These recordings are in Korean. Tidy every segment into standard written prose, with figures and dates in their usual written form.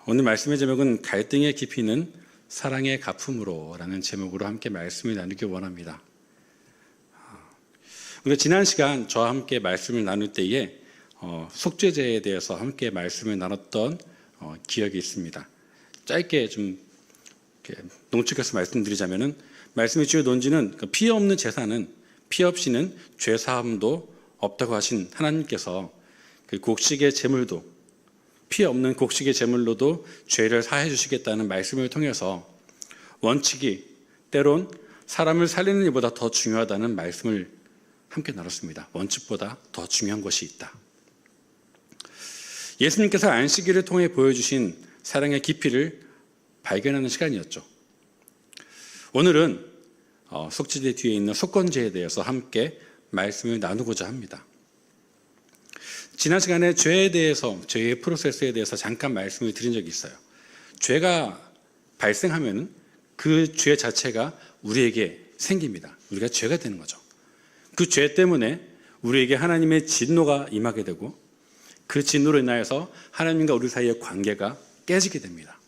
오늘 말씀의 제목은 갈등의 깊이는 사랑의 가품으로 라는 제목으로 함께 말씀을 나누기 원합니다. 우리가 지난 시간 저와 함께 말씀을 나눌 때에 속죄제에 대해서 함께 말씀을 나눴던 기억이 있습니다. 짧게 좀 농축해서 말씀드리자면은 말씀의 주요 논지는 피 없는 제사는 피 없이는 죄 사함도 없다고 하신 하나님께서 그 곡식의 제물도 피 없는 곡식의 제물로도 죄를 사해 주시겠다는 말씀을 통해서 원칙이 때론 사람을 살리는 일보다 더 중요하다는 말씀을 함께 나눴습니다. 원칙보다 더 중요한 것이 있다. 예수님께서 안식일을 통해 보여주신 사랑의 깊이를 발견하는 시간이었죠. 오늘은 속죄제 뒤에 있는 속건제에 대해서 함께 말씀을 나누고자 합니다. 지난 시간에 죄에 대해서, 죄의 프로세스에 대해서 잠깐 말씀을 드린 적이 있어요. 죄가 발생하면 그 죄 자체가 우리에게 생깁니다. 우리가 죄가 되는 거죠. 그 죄 때문에 우리에게 하나님의 진노가 임하게 되고 그 진노로 인하여서 하나님과 우리 사이의 관계가 깨지게 됩니다.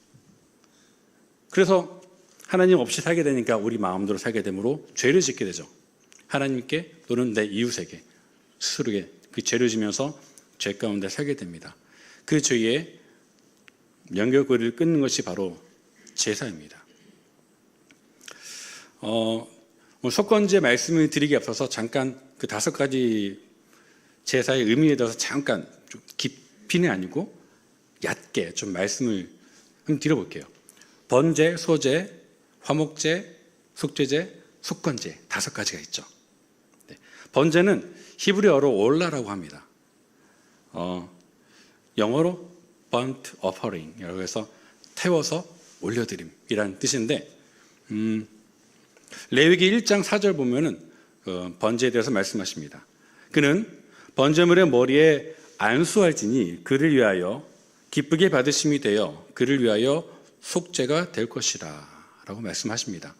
그래서 하나님 없이 살게 되니까 우리 마음대로 살게 되므로 죄를 짓게 되죠. 하나님께 또는 내 이웃에게 스스로에게 그 죄를 지면서 죄 가운데 살게 됩니다. 그 죄의 연결고리를 끊는 것이 바로 제사입니다. 속건제 말씀을 드리기 앞서서 잠깐 그 5가지 제사의 의미에 대해서 잠깐 좀 깊이는 아니고 얕게 좀 말씀을 한번 드려볼게요. 번제, 소제, 화목제, 속죄제, 속건제 5가지가 있죠. 번제는 히브리어로 올라라고 합니다. 영어로 burnt offering이라고 해서 태워서 올려드림이라는 뜻인데 레위기 1장 4절 보면은 번제에 대해서 말씀하십니다. 그는 번제물의 머리에 안수할지니 그를 위하여 기쁘게 받으심이 되어 그를 위하여 속죄가 될 것이라 라고 말씀하십니다.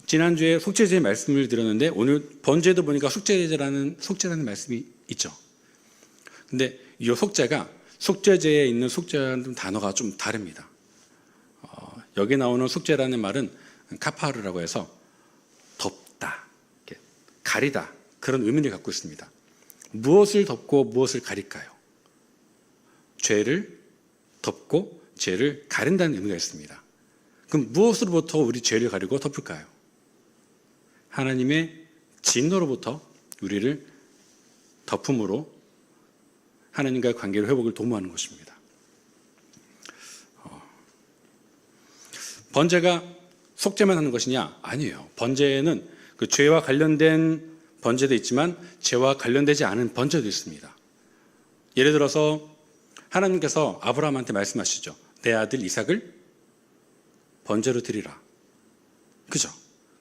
지난주에 속죄제의 말씀을 드렸는데 오늘 번제도 보니까 속죄라는 말씀이 있죠. 근데 이 속죄가 속죄제에 있는 속죄라는 단어가 좀 다릅니다. 여기 나오는 속죄라는 말은 카파르라고 해서 덮다, 가리다 그런 의미를 갖고 있습니다. 무엇을 덮고 무엇을 가릴까요? 죄를 덮고 죄를 가린다는 의미가 있습니다. 그럼 무엇으로부터 우리 죄를 가리고 덮을까요? 하나님의 진노로부터 우리를 덮음으로 하나님과의 관계를 회복을 도모하는 것입니다. 번제가 속죄만 하는 것이냐? 아니에요. 번제에는 그 죄와 관련된 번제도 있지만 죄와 관련되지 않은 번제도 있습니다. 예를 들어서 하나님께서 아브라함한테 말씀하시죠. 내 아들 이삭을 번제로 드리라. 그죠?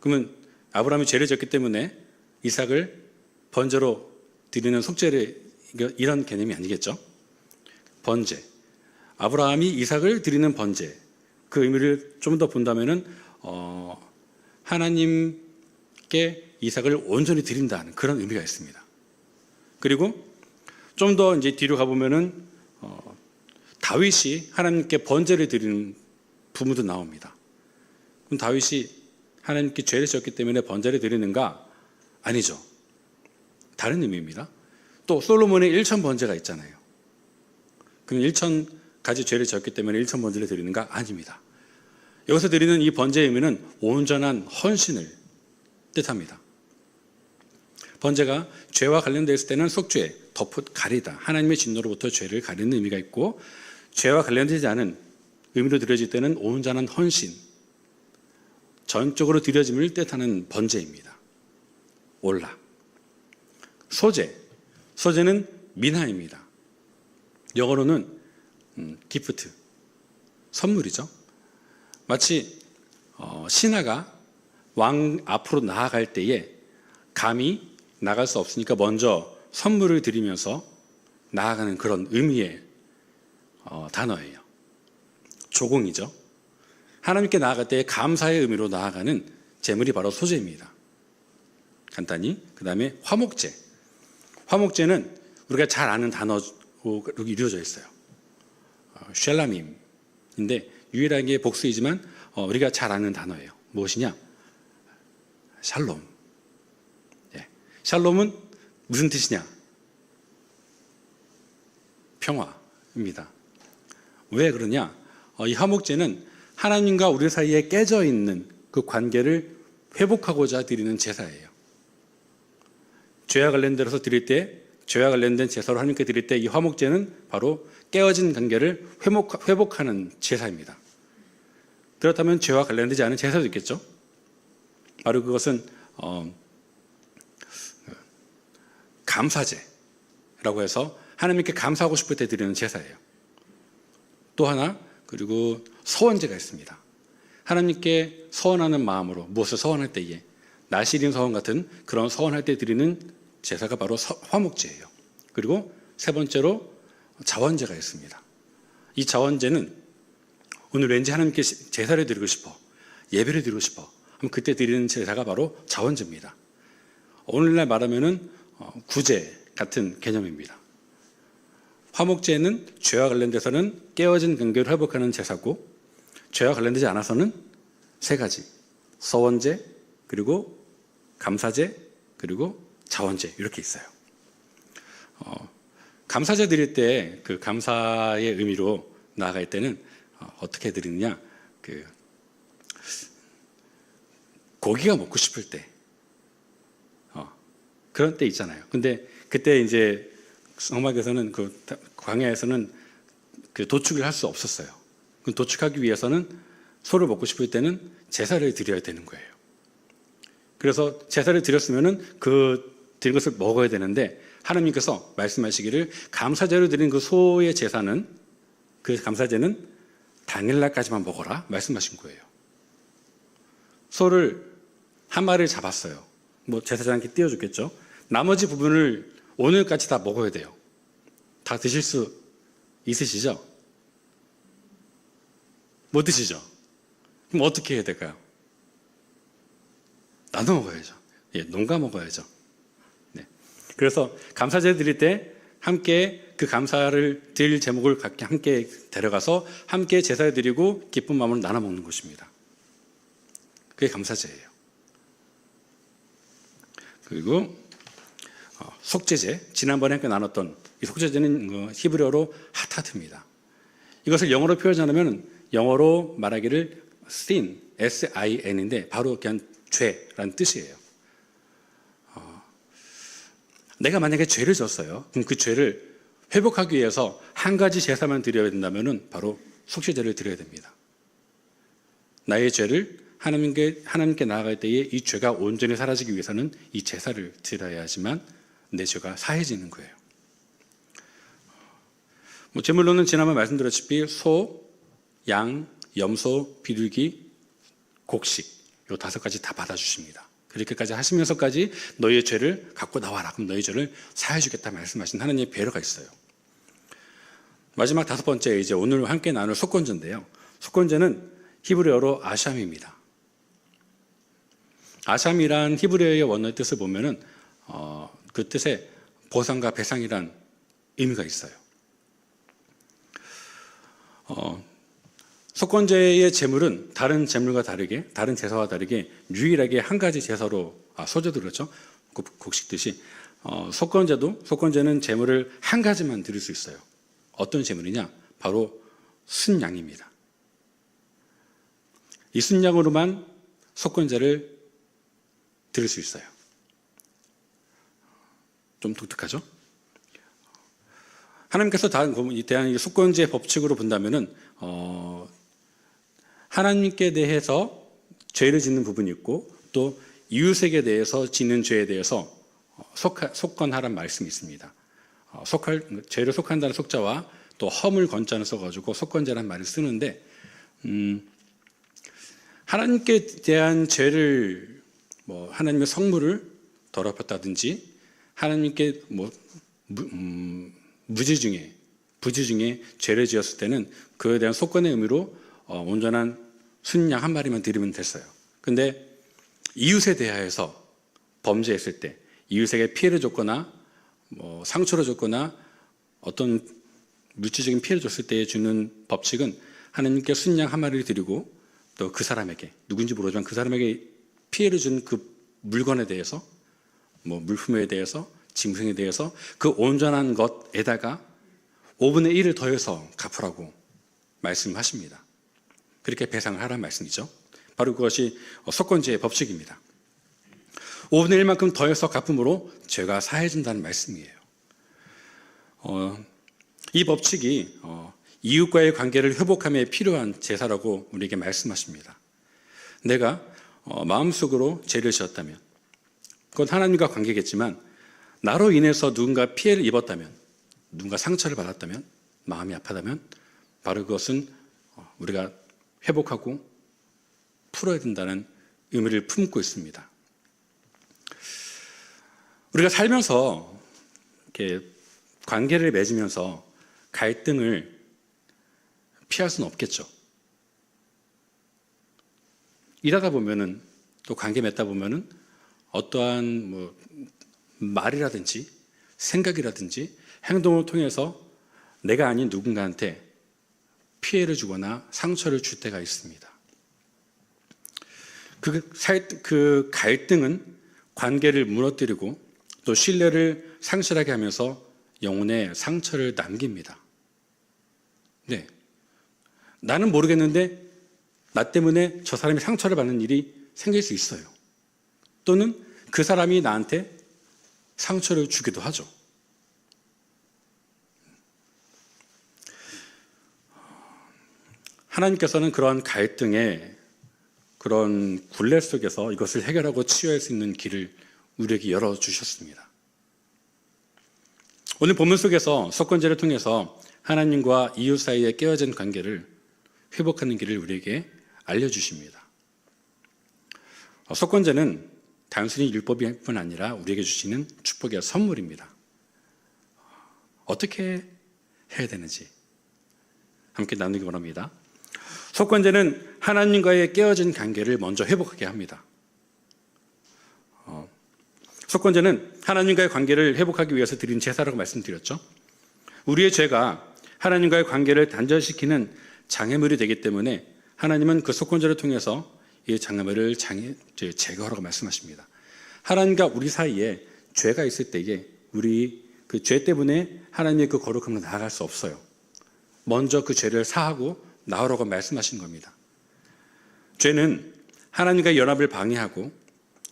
그러면 아브라함이 죄를 졌기 때문에 이삭을 번제로 드리는 속죄를 이런 개념이 아니겠죠? 번제. 아브라함이 이삭을 드리는 번제. 그 의미를 좀 더 본다면은 하나님께 이삭을 온전히 드린다는 그런 의미가 있습니다. 그리고 좀 더 이제 뒤로 가보면은 다윗이 하나님께 번제를 드리는 부분도 나옵니다. 그럼 다윗이 하나님께 죄를 지었기 때문에 번제를 드리는가? 아니죠. 다른 의미입니다. 또 솔로몬의 1천 번제가 있잖아요. 그럼 1,000가지 죄를 지었기 때문에 1천 번제를 드리는가? 아닙니다. 여기서 드리는 이 번제의 의미는 온전한 헌신을 뜻합니다. 번제가 죄와 관련되어 있을 때는 속죄, 가리다, 하나님의 진노로부터 죄를 가리는 의미가 있고 죄와 관련되지 않은 의미로 드려질 때는 온전한 헌신, 전적으로 드려짐을 뜻하는 번제입니다. 올라. 소제는 민하입니다. 영어로는 기프트, 선물이죠. 마치 신하가 왕 앞으로 나아갈 때에 감히 나갈 수 없으니까 먼저 선물을 드리면서 나아가는 그런 의미의 단어예요. 조공이죠. 하나님께 나아갈 때 감사의 의미로 나아가는 제물이 바로 소제입니다. 간단히 그 다음에 화목제. 화목제는 우리가 잘 아는 단어로 이루어져 있어요. 쉘라밈 단어인데 유일하게 복수이지만 우리가 잘 아는 단어예요. 무엇이냐? 샬롬. 예. 샬롬은 무슨 뜻이냐? 평화입니다. 왜 그러냐? 이 화목제는 하나님과 우리 사이에 깨져 있는 그 관계를 회복하고자 드리는 제사예요. 죄와 관련돼서 드릴 때, 죄와 관련된 제사로 하나님께 드릴 때 이 화목제는 바로 깨어진 관계를 회복하는 제사입니다. 그렇다면 죄와 관련되지 않은 제사도 있겠죠? 바로 그것은 감사제라고 해서 하나님께 감사하고 싶을 때 드리는 제사예요. 또 하나, 그리고 서원제가 있습니다. 하나님께 서원하는 마음으로 무엇을 서원할 때에 나시린 서원 같은 그런 서원할 때 드리는 제사가 바로 화목제예요. 그리고 세 번째로 자원제가 있습니다. 이 자원제는 오늘 왠지 하나님께 제사를 드리고 싶어, 예배를 드리고 싶어 하면 그때 드리는 제사가 바로 자원제입니다. 오늘날 말하면은 구제 같은 개념입니다. 화목제는 죄와 관련돼서는 깨어진 관계를 회복하는 제사고, 죄와 관련되지 않아서는 세 가지, 서원제, 그리고 감사제, 그리고 자원제 이렇게 있어요. 감사제 드릴 때 그 감사의 의미로 나아갈 때는 어떻게 드리느냐? 고기가 먹고 싶을 때, 그런 때 있잖아요. 근데 그때 이제 성막에서는 그 광야에서는 그 도축을 할 수 없었어요. 그 도축하기 위해서는 소를 먹고 싶을 때는 제사를 드려야 되는 거예요. 그래서 제사를 드렸으면은 드린 것을 먹어야 되는데 하나님께서 말씀하시기를 감사제로 드린 그 소의 제사는, 그 감사제는 당일날까지만 먹어라 말씀하신 거예요. 소를 한 마리를 잡았어요. 뭐 제사장께 띄워줬겠죠. 나머지 부분을 오늘까지 다 먹어야 돼요. 다 드실 수 있으시죠? 못 드시죠? 그럼 어떻게 해야 될까요? 나눠 먹어야죠. 예, 농가 먹어야죠. 네. 그래서 감사제 드릴 때 함께 그 감사를 드릴 제목을 함께 데려가서 함께 제사를 드리고 기쁜 마음으로 나눠 먹는 것입니다. 그게 감사제예요. 그리고 속죄제, 지난번에 함께 나눴던 이 속죄제는 히브리어로 하타트입니다. 이것을 영어로 표현하면 영어로 말하기를 sin, S-I-N인데 바로 그냥 죄라는 뜻이에요. 내가 만약에 죄를 졌어요. 그럼 그 죄를 회복하기 위해서 한 가지 제사만 드려야 된다면 바로 속죄제를 드려야 됩니다. 나의 죄를 하나님께 나아갈 때에 이 죄가 온전히 사라지기 위해서는 이 제사를 드려야 하지만 내 죄가 사해지는 거예요. 제물로는 지난번 말씀드렸다시피 소, 양, 염소, 비둘기, 곡식 이 5가지 다 받아주십니다. 그렇게까지 하시면서까지 너희의 죄를 갖고 나와라. 그럼 너희 죄를 사해주겠다 말씀하신 하나님의 배려가 있어요. 마지막 5번째, 이제 오늘 함께 나눌 속건제인데요. 속건제는 히브리어로 아샴입니다. 아샴이란 히브리어의 원어의 뜻을 보면은 그 뜻에 보상과 배상이란 의미가 있어요. 속건제의 제물은 다른 제물과 다르게, 다른 제사와 다르게 유일하게 한 가지 제사로, 소제도 그렇죠. 곡식 듯이 속건제는 제물을 한 가지만 드릴 수 있어요. 어떤 제물이냐? 바로 순양입니다. 이 순양으로만 속건제를 드릴 수 있어요. 좀 독특하죠? 하나님께서 대한 속건제 법칙으로 본다면은 하나님께 대해서 죄를 짓는 부분이 있고 또 이웃에게 대해서 짓는 죄에 대해서 속건하란 말씀이 있습니다. 죄를 속한다는 속자와 또 허물 건자를 써가지고 속건제라는 말을 쓰는데 하나님께 대한 죄를 하나님의 성물을 더럽혔다든지 하나님께 부지 중에 죄를 지었을 때는 그에 대한 속건의 의미로 온전한 순양 한 마리만 드리면 됐어요. 근데 이웃에 대하여서 범죄했을 때 이웃에게 피해를 줬거나 상처를 줬거나 어떤 물질적인 피해를 줬을 때 주는 법칙은 하나님께 순양 한 마리를 드리고 또 그 사람에게, 누군지 모르지만 그 사람에게 피해를 준 그 물건에 대해서, 뭐 물품에 대해서, 짐승에 대해서 그 온전한 것에다가 5분의 1을 더해서 갚으라고 말씀하십니다. 그렇게 배상을 하라는 말씀이죠. 바로 그것이 속건제의 법칙입니다. 5분의 1만큼 더해서 갚음으로 죄가 사해진다는 말씀이에요. 이 법칙이 이웃과의 관계를 회복함에 필요한 제사라고 우리에게 말씀하십니다. 내가 마음속으로 죄를 지었다면, 그건 하나님과 관계겠지만 나로 인해서 누군가 피해를 입었다면, 누군가 상처를 받았다면, 마음이 아프다면 바로 그것은 우리가 회복하고 풀어야 된다는 의미를 품고 있습니다. 우리가 살면서 이렇게 관계를 맺으면서 갈등을 피할 수는 없겠죠. 일하다 보면은, 또 관계 맺다 보면은 어떠한 뭐 말이라든지 생각이라든지 행동을 통해서 내가 아닌 누군가한테 피해를 주거나 상처를 줄 때가 있습니다. 그 갈등은 관계를 무너뜨리고 또 신뢰를 상실하게 하면서 영혼에 상처를 남깁니다. 네. 나는 모르겠는데 나 때문에 저 사람이 상처를 받는 일이 생길 수 있어요. 또는 그 사람이 나한테 상처를 주기도 하죠. 하나님께서는 그러한 갈등의 그런 굴레 속에서 이것을 해결하고 치유할 수 있는 길을 우리에게 열어주셨습니다. 오늘 본문 속에서 속건제를 통해서 하나님과 이웃 사이에 깨어진 관계를 회복하는 길을 우리에게 알려주십니다. 속건제는 단순히 율법일 뿐 아니라 우리에게 주시는 축복의 선물입니다. 어떻게 해야 되는지 함께 나누기 원합니다. 속건제는 하나님과의 깨어진 관계를 먼저 회복하게 합니다. 속건제는 하나님과의 관계를 회복하기 위해서 드린 제사라고 말씀드렸죠. 우리의 죄가 하나님과의 관계를 단절시키는 장애물이 되기 때문에 하나님은 그 속건제를 통해서 이 장애물을 제거하라고 말씀하십니다. 하나님과 우리 사이에 죄가 있을 때에 우리 그 죄 때문에 하나님의 그 거룩함으로 나아갈 수 없어요. 먼저 그 죄를 사하고 나오라고 말씀하신 겁니다. 죄는 하나님과의 연합을 방해하고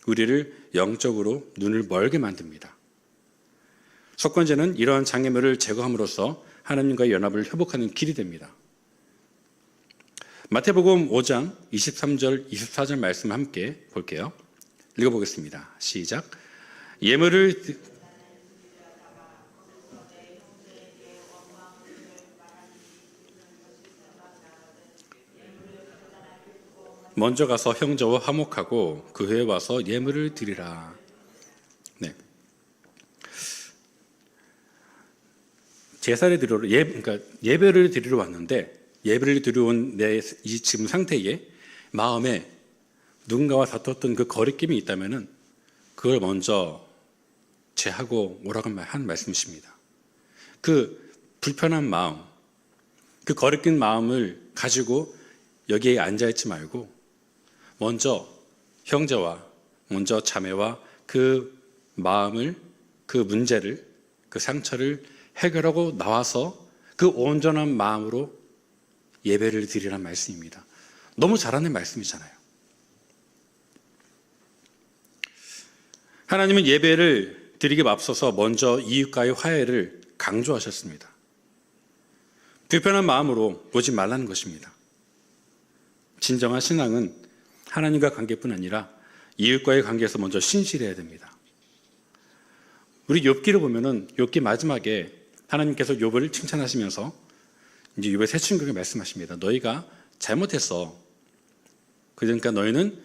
우리를 영적으로 눈을 멀게 만듭니다. 속건제는 이러한 장애물을 제거함으로써 하나님과의 연합을 회복하는 길이 됩니다. 마태복음 5장 23절 24절 말씀 함께 볼게요. 읽어보겠습니다. 시작. 예물을 먼저 가서 형제와 화목하고 그 후에 와서 예물을 드리라. 네. 제사를 드리러 그러니까 예배를 드리러 왔는데 예배를 드리러 온 내 이 지금 상태에 마음에 누군가와 다퉜던 그 거리낌이 있다면은 그걸 먼저 제하고 오라고 한 말씀이십니다. 그 불편한 마음, 그 거리낀 마음을 가지고 여기에 앉아있지 말고 먼저 형제와 먼저 자매와 그 마음을, 그 문제를, 그 상처를 해결하고 나와서 그 온전한 마음으로 예배를 드리라는 말씀입니다. 너무 잘하는 말씀이잖아요. 하나님은 예배를 드리기에 앞서서 먼저 이웃과의 화해를 강조하셨습니다. 불편한 마음으로 오지 말라는 것입니다. 진정한 신앙은 하나님과 관계뿐 아니라 이웃과의 관계에서 먼저 신실해야 됩니다. 우리 욥기를 보면은 욥기 마지막에 하나님께서 욥을 칭찬하시면서 이제 욥의 세 친구에게 말씀하십니다. 너희가 잘못했어. 그러니까 너희는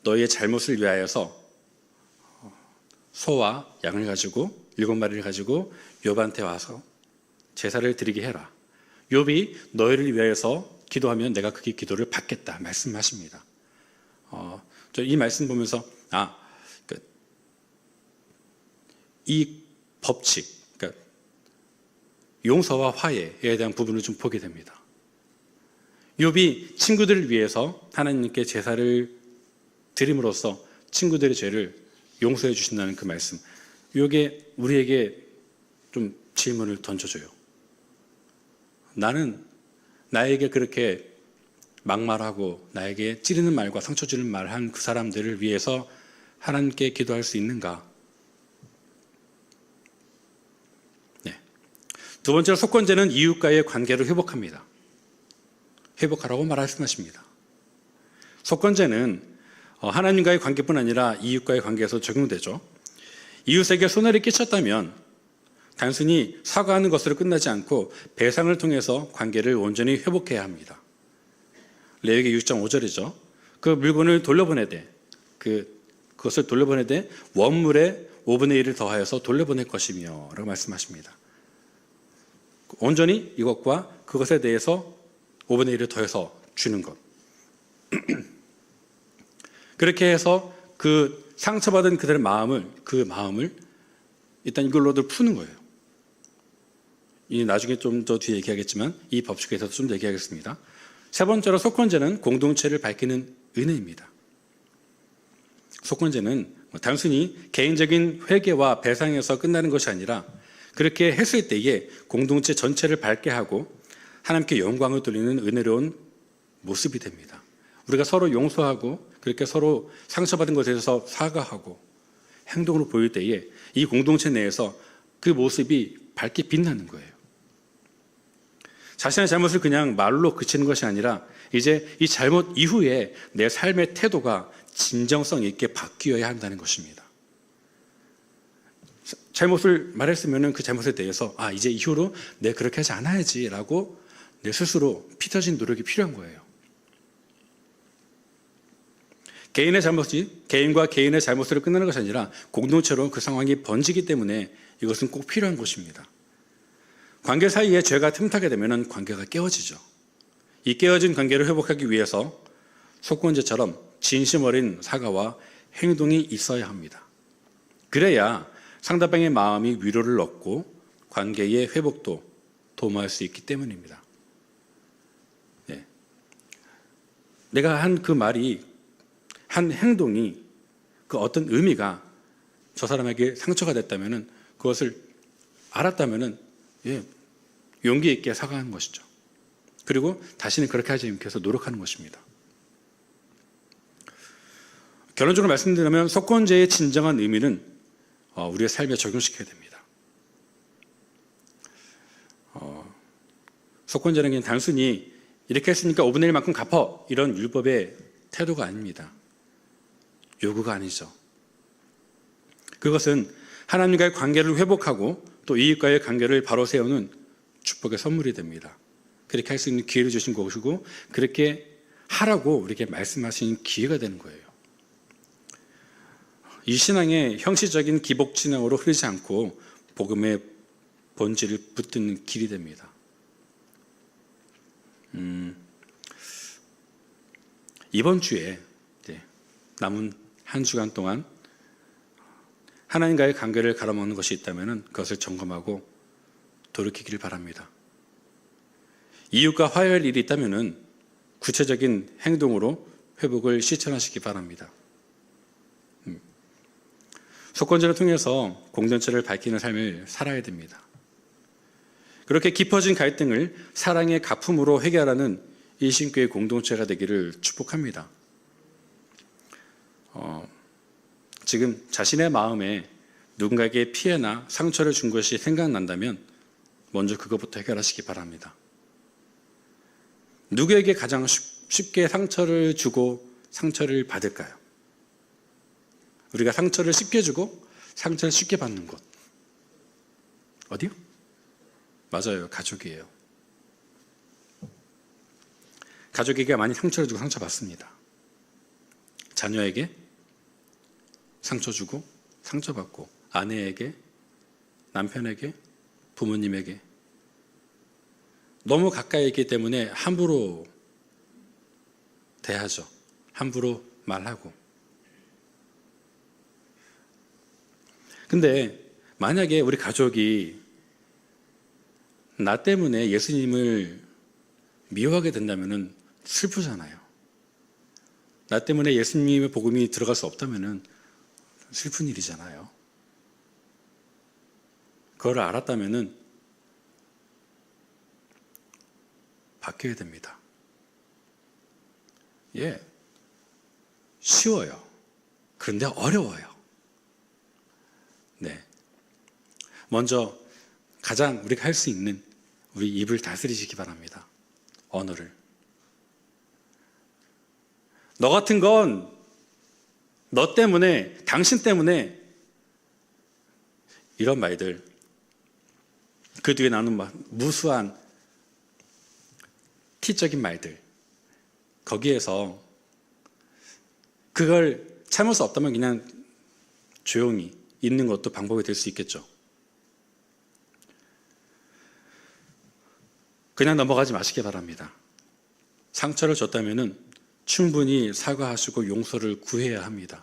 너희의 잘못을 위하여서 소와 양을 가지고 7마리를 가지고 욥한테 와서 제사를 드리게 해라. 욥이 너희를 위하여서 기도하면 내가 그 기도를 받겠다 말씀하십니다. 저 이 말씀 보면서 이 법칙, 그러니까 용서와 화해에 대한 부분을 좀 보게 됩니다. 욥이 친구들을 위해서 하나님께 제사를 드림으로써 친구들의 죄를 용서해 주신다는 그 말씀. 이게 우리에게 좀 질문을 던져줘요. 나는 나에게 그렇게 막말하고 나에게 찌르는 말과 상처 주는 말한 그 사람들을 위해서 하나님께 기도할 수 있는가? 네. 두 번째로 속건제는 이웃과의 관계를 회복합니다. 회복하라고 말씀하십니다. 속건제는 하나님과의 관계뿐 아니라 이웃과의 관계에서 적용되죠. 이웃에게 손해를 끼쳤다면 단순히 사과하는 것으로 끝나지 않고 배상을 통해서 관계를 온전히 회복해야 합니다. 레위기 6.5절이죠. 그 물건을 돌려보내되 그것을 돌려보내되 원물의 5분의 1을 더하여서 돌려보낼 것이며 라고 말씀하십니다. 온전히 이것과 그것에 대해서 5분의 1을 더해서 주는 것. 그렇게 해서 그 상처받은 그들의 그 마음을 일단 이걸로들 푸는 거예요. 이 나중에 좀 더 뒤에 얘기하겠지만 이 법칙에서도 좀 더 얘기하겠습니다. 세 번째로 속건제는 공동체를 밝히는 은혜입니다. 속건제는 단순히 개인적인 회개와 배상에서 끝나는 것이 아니라 그렇게 했을 때에 공동체 전체를 밝게 하고 하나님께 영광을 돌리는 은혜로운 모습이 됩니다. 우리가 서로 용서하고 그렇게 서로 상처받은 것에 대해서 사과하고 행동으로 보일 때에 이 공동체 내에서 그 모습이 밝게 빛나는 거예요. 자신의 잘못을 그냥 말로 그치는 것이 아니라 이제 이 잘못 이후에 내 삶의 태도가 진정성 있게 바뀌어야 한다는 것입니다. 잘못을 말했으면 그 잘못에 대해서 이제 이후로 내가 그렇게 하지 않아야지 라고 내 스스로 피터진 노력이 필요한 거예요. 개인과 개인의 잘못으로 끝나는 것이 아니라 공동체로 그 상황이 번지기 때문에 이것은 꼭 필요한 것입니다. 관계 사이에 죄가 틈타게 되면 관계가 깨어지죠. 이 깨어진 관계를 회복하기 위해서 속건제처럼 진심 어린 사과와 행동이 있어야 합니다. 그래야 상대방의 마음이 위로를 얻고 관계의 회복도 도모할 수 있기 때문입니다. 네. 내가 한 그 말이, 한 행동이 그 어떤 의미가 저 사람에게 상처가 됐다면 그것을 알았다면 용기 있게 사과하는 것이죠. 그리고 다시는 그렇게 하지 않기 위해서 노력하는 것입니다. 결론적으로 말씀드리면 속건제의 진정한 의미는 우리의 삶에 적용시켜야 됩니다. 속건제는 그냥 단순히 이렇게 했으니까 5분의 1만큼 갚어 이런 율법의 태도가 아닙니다. 요구가 아니죠. 그것은 하나님과의 관계를 회복하고 또 이웃과의 관계를 바로 세우는 축복의 선물이 됩니다. 그렇게 할 수 있는 기회를 주신 것이고 그렇게 하라고 우리에게 말씀하신 기회가 되는 거예요. 이 신앙의 형식적인 기복진앙으로 흐르지 않고 복음의 본질을 붙드는 길이 됩니다. 이번 주에 남은 한 주간 동안 하나님과의 관계를 갈아먹는 것이 있다면 그것을 점검하고 돌이키기를 바랍니다. 이웃과 화해할 일이 있다면 구체적인 행동으로 회복을 실천하시기 바랍니다. 속건제를 통해서 공동체를 밝히는 삶을 살아야 됩니다. 그렇게 깊어진 갈등을 사랑의 가품으로 해결하는 이 신교의 공동체가 되기를 축복합니다. 지금 자신의 마음에 누군가에게 피해나 상처를 준 것이 생각난다면 먼저 그것부터 해결하시기 바랍니다. 누구에게 가장 쉽게 상처를 주고 상처를 받을까요? 우리가 상처를 쉽게 주고 상처를 쉽게 받는 곳. 어디요? 맞아요. 가족이에요. 가족에게 많이 상처를 주고 상처받습니다. 자녀에게 상처 주고 상처받고 아내에게, 남편에게, 부모님에게 너무 가까이 있기 때문에 함부로 대하죠. 함부로 말하고. 근데 만약에 우리 가족이 나 때문에 예수님을 미워하게 된다면 슬프잖아요. 나 때문에 예수님의 복음이 들어갈 수 없다면 슬픈 일이잖아요. 그걸 알았다면 바뀌어야 됩니다. 예, 쉬워요. 그런데 어려워요. 네. 먼저 가장 우리가 할 수 있는 우리 입을 다스리시기 바랍니다. 언어를. 너 같은 건 너 때문에, 당신 때문에 이런 말들, 그 뒤에 나오는 무수한 티적인 말들, 거기에서 그걸 참을 수 없다면 그냥 조용히 있는 것도 방법이 될 수 있겠죠. 그냥 넘어가지 마시기 바랍니다. 상처를 줬다면 충분히 사과하시고 용서를 구해야 합니다.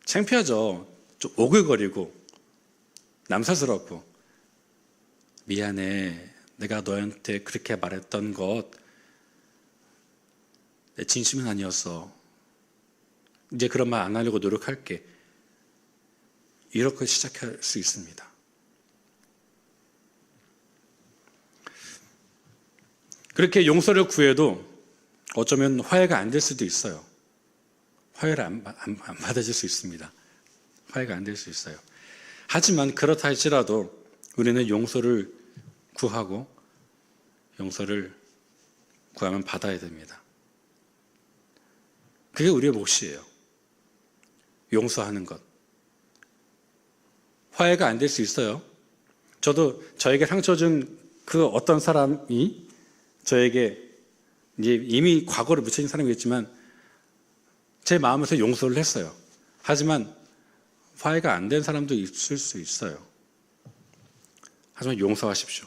창피하죠. 좀 오글거리고 남사스럽고 미안해. 내가 너한테 그렇게 말했던 것 내 진심은 아니었어. 이제 그런 말 안 하려고 노력할게. 이렇게 시작할 수 있습니다. 그렇게 용서를 구해도 어쩌면 화해가 안 될 수도 있어요. 화해를 안 받아줄 수 있습니다. 화해가 안 될 수 있어요. 하지만 그렇다 할지라도 우리는 용서를 구하고 용서를 구하면 받아야 됩니다. 그게 우리의 몫이에요. 용서하는 것. 화해가 안 될 수 있어요. 저도 저에게 상처 준 그 어떤 사람이 저에게 이제 이미 과거를 묻혀진 사람이겠지만 제 마음에서 용서를 했어요. 하지만 화해가 안 된 사람도 있을 수 있어요. 하지만 용서하십시오.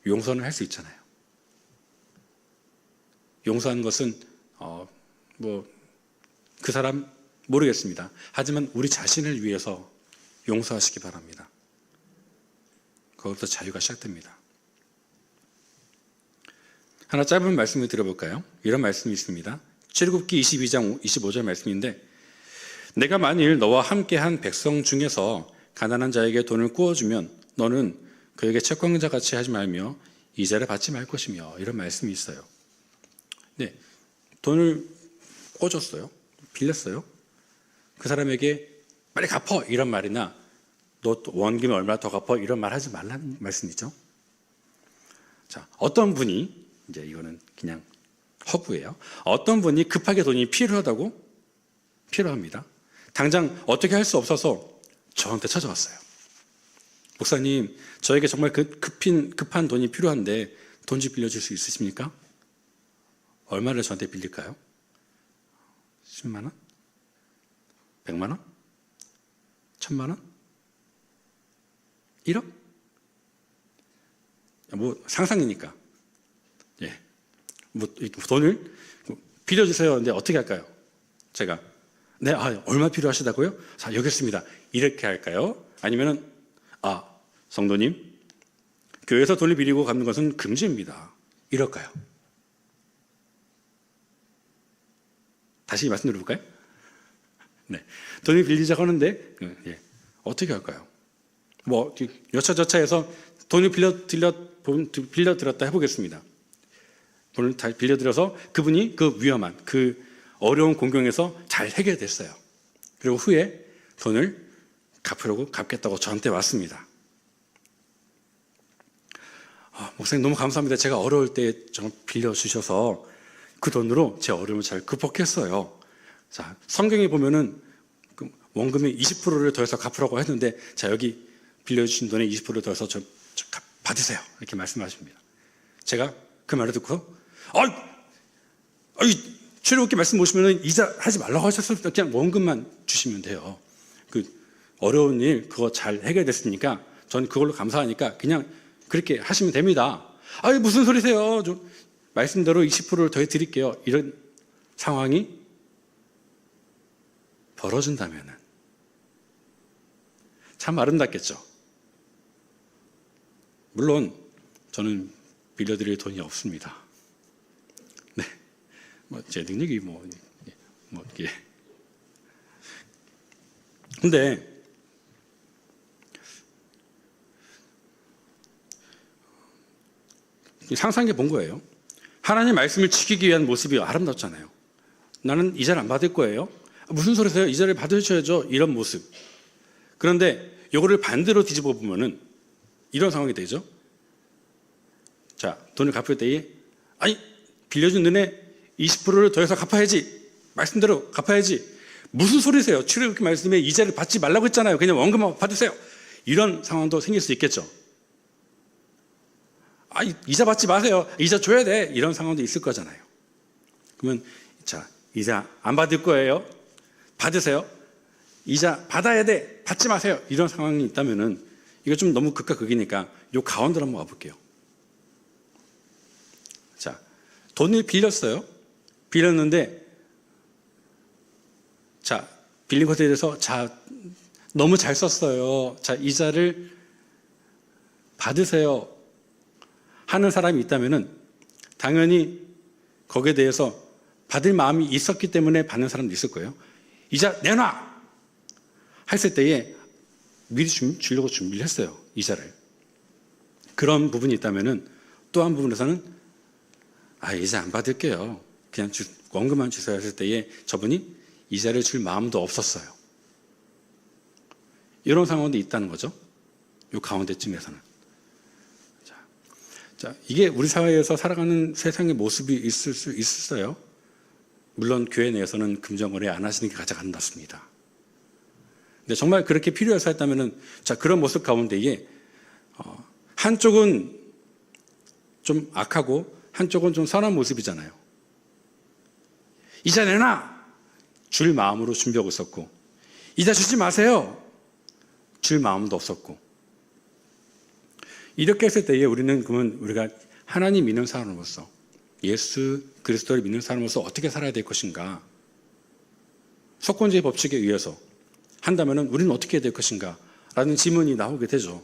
용서는 할 수 있잖아요. 용서하는 것은 그 사람 모르겠습니다. 하지만 우리 자신을 위해서 용서하시기 바랍니다. 거기서 자유가 시작됩니다. 하나 짧은 말씀을 드려볼까요? 이런 말씀이 있습니다. 출애굽기 22장 25절 말씀인데 내가 만일 너와 함께한 백성 중에서 가난한 자에게 돈을 꾸어주면 너는 그에게 채권자같이 하지 말며 이자를 받지 말 것이며 이런 말씀이 있어요. 네, 돈을 꿔줬어요. 빌렸어요. 그 사람에게 빨리 갚어 이런 말이나 너 원금 얼마 더 갚어 이런 말 하지 말라는 말씀이죠. 자, 어떤 분이 이제 이거는 그냥 허구예요. 어떤 분이 급하게 돈이 필요합니다. 당장 어떻게 할 수 없어서 저한테 찾아왔어요. 목사님, 저에게 정말 급한 돈이 필요한데 돈 좀 빌려줄 수 있으십니까? 얼마를 저한테 빌릴까요? 10만 원? 100만 원? 1000만 원? 1억? 상상이니까. 예. 돈을 빌려주세요. 근데 어떻게 할까요? 제가, 네, 얼마 필요하시다고요? 자, 여기 있습니다. 이렇게 할까요? 아니면은, 성도님, 교회에서 돈을 빌리고 갚는 것은 금지입니다. 이럴까요? 다시 말씀드려볼까요? 네. 돈을 빌리자고 하는데, 어떻게 할까요? 여차저차해서 돈을 빌려드렸다 해보겠습니다. 돈을 다 빌려드려서 그분이 그 위험한, 그 어려운 공경에서 잘 해결됐어요. 그리고 후에 돈을 갚겠다고 저한테 왔습니다. 목사님 너무 감사합니다. 제가 어려울 때 빌려주셔서 그 돈으로 제 어려움을 잘 극복했어요. 자, 성경에 보면은 원금의 20%를 더해서 갚으라고 했는데, 자, 여기 빌려주신 돈의 20%를 더해서 받으세요. 이렇게 말씀하십니다. 제가 그 말을 듣고, 출애굽기 말씀 보시면은 이자 하지 말라고 하셨을 때 그냥 원금만 주시면 돼요. 그 어려운 일 그거 잘 해결됐으니까 전 그걸로 감사하니까 그냥 그렇게 하시면 됩니다. 무슨 소리세요? 좀 말씀대로 20%를 더해 드릴게요. 이런 상황이 벌어진다면은 참 아름답겠죠. 물론 저는 빌려드릴 돈이 없습니다. 네, 제 능력이 이게. 근데 상상해 본 거예요. 하나님 말씀을 지키기 위한 모습이 아름답잖아요. 나는 이자를 안 받을 거예요. 무슨 소리세요? 이자를 받으셔야죠. 이런 모습. 그런데 이거를 반대로 뒤집어 보면은 이런 상황이 되죠. 자, 돈을 갚을 때에 아니 빌려준 돈에 20%를 더해서 갚아야지. 말씀대로 갚아야지. 무슨 소리세요? 출애굽기 말씀에 이자를 받지 말라고 했잖아요. 그냥 원금만 받으세요. 이런 상황도 생길 수 있겠죠. 이자 받지 마세요. 이자 줘야 돼. 이런 상황도 있을 거잖아요. 그러면 자, 이자 안 받을 거예요. 받으세요. 이자 받아야 돼. 받지 마세요. 이런 상황이 있다면은 이거 좀 너무 극과 극이니까 요 가운데로 한번 와볼게요. 자, 돈을 빌렸어요. 빌렸는데 자, 빌린 것에 대해서 자, 너무 잘 썼어요. 자, 이자를 받으세요. 하는 사람이 있다면은 당연히 거기에 대해서 받을 마음이 있었기 때문에 받는 사람도 있을 거예요. 이자 내놔! 했을 때에 미리 주려고 준비를 했어요. 이자를. 그런 부분이 있다면은 또 한 부분에서는 이자 안 받을게요. 그냥 원금만 주세요 했을 때에 저분이 이자를 줄 마음도 없었어요. 이런 상황도 있다는 거죠. 이 가운데쯤에서는. 자, 이게 우리 사회에서 살아가는 세상의 모습이 있을 수 있어요. 물론 교회 내에서는 금전거래 안 하시는 게 가장 아름답습니다. 근데 정말 그렇게 필요해서 했다면은 자, 그런 모습 가운데에 한쪽은 좀 악하고 한쪽은 좀 선한 모습이잖아요. 이자 내놔! 줄 마음으로 준비하고 있었고, 이자 주지 마세요! 줄 마음도 없었고. 이렇게 했을 때에 우리는 그러면 우리가 하나님 믿는 사람으로서, 예수 그리스도를 믿는 사람으로서 어떻게 살아야 될 것인가? 석권제의 법칙에 의해서 한다면은 우리는 어떻게 해야 될 것인가? 라는 질문이 나오게 되죠.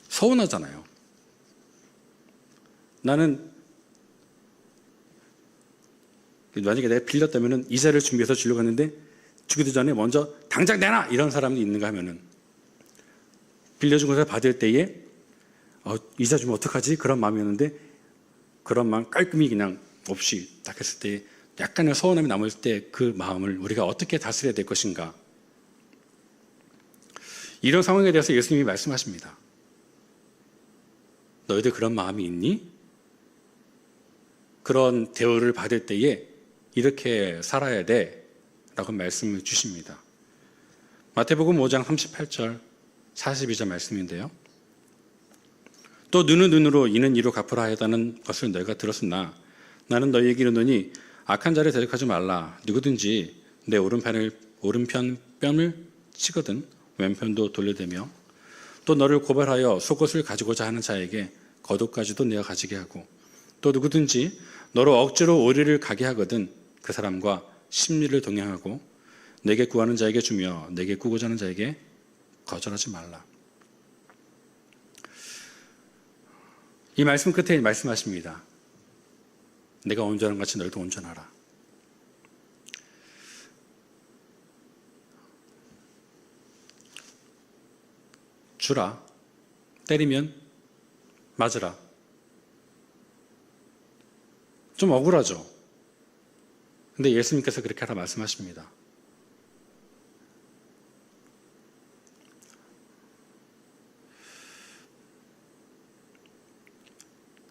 서운하잖아요. 나는 만약에 내가 빌렸다면은 이자를 준비해서 주려고 했는데 주기도 전에 먼저 당장 내놔! 이런 사람이 있는가 하면은 빌려준 것을 받을 때에 이자 주면 어떡하지? 그런 마음이었는데 그런 마음 깔끔히 그냥 없이 딱 했을 때 약간의 서운함이 남을 때 그 마음을 우리가 어떻게 다스려야 될 것인가? 이런 상황에 대해서 예수님이 말씀하십니다. 너희들 그런 마음이 있니? 그런 대우를 받을 때에 이렇게 살아야 돼 라고 말씀을 주십니다. 마태복음 5장 38절 42절 말씀인데요. 또 눈은 눈으로 이는 이로 갚으라 하였다는 것을 너희가 들었으나 나는 너희에게 이르노니 악한 자를 대적하지 말라. 누구든지 내 오른편 뺨을 치거든 왼편도 돌려대며 또 너를 고발하여 속옷을 가지고자 하는 자에게 겉옷까지도 내어 가지게 하고 또 누구든지 너로 억지로 오리를 가게 하거든 그 사람과 심리를 동행하고 내게 구하는 자에게 주며 내게 꾸고자 하는 자에게 거절하지 말라. 이 말씀 끝에 말씀하십니다. 내가 온전한 것 같이 너희도 온전하라. 주라. 때리면 맞으라. 좀 억울하죠. 근데 예수님께서 그렇게 하라 말씀하십니다.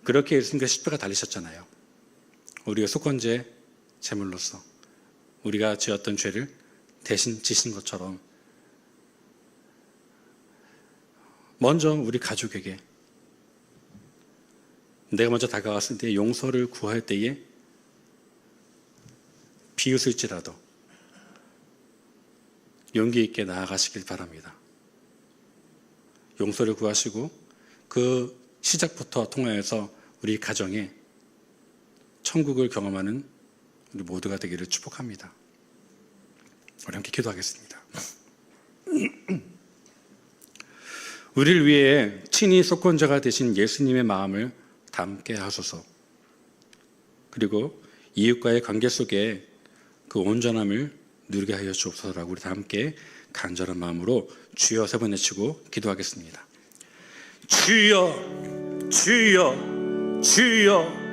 그렇게 예수님께서 십자가 달리셨잖아요. 우리가 속건제 제물로서 우리가 지었던 죄를 대신 지신 것처럼 먼저 우리 가족에게 내가 먼저 다가갔을 때 용서를 구할 때에 비웃을지라도 용기 있게 나아가시길 바랍니다. 용서를 구하시고 그 시작부터 통하여서 우리 가정에 천국을 경험하는 우리 모두가 되기를 축복합니다. 우리 함께 기도하겠습니다. 우리를 위해 친히 속건자가 되신 예수님의 마음을 담게 하소서. 그리고 이웃과의 관계 속에 그 온전함을 누리게 하여 주옵소서라고 우리 다 함께 간절한 마음으로 주여 3번 외치고 기도하겠습니다. 주여, 주여, 주여.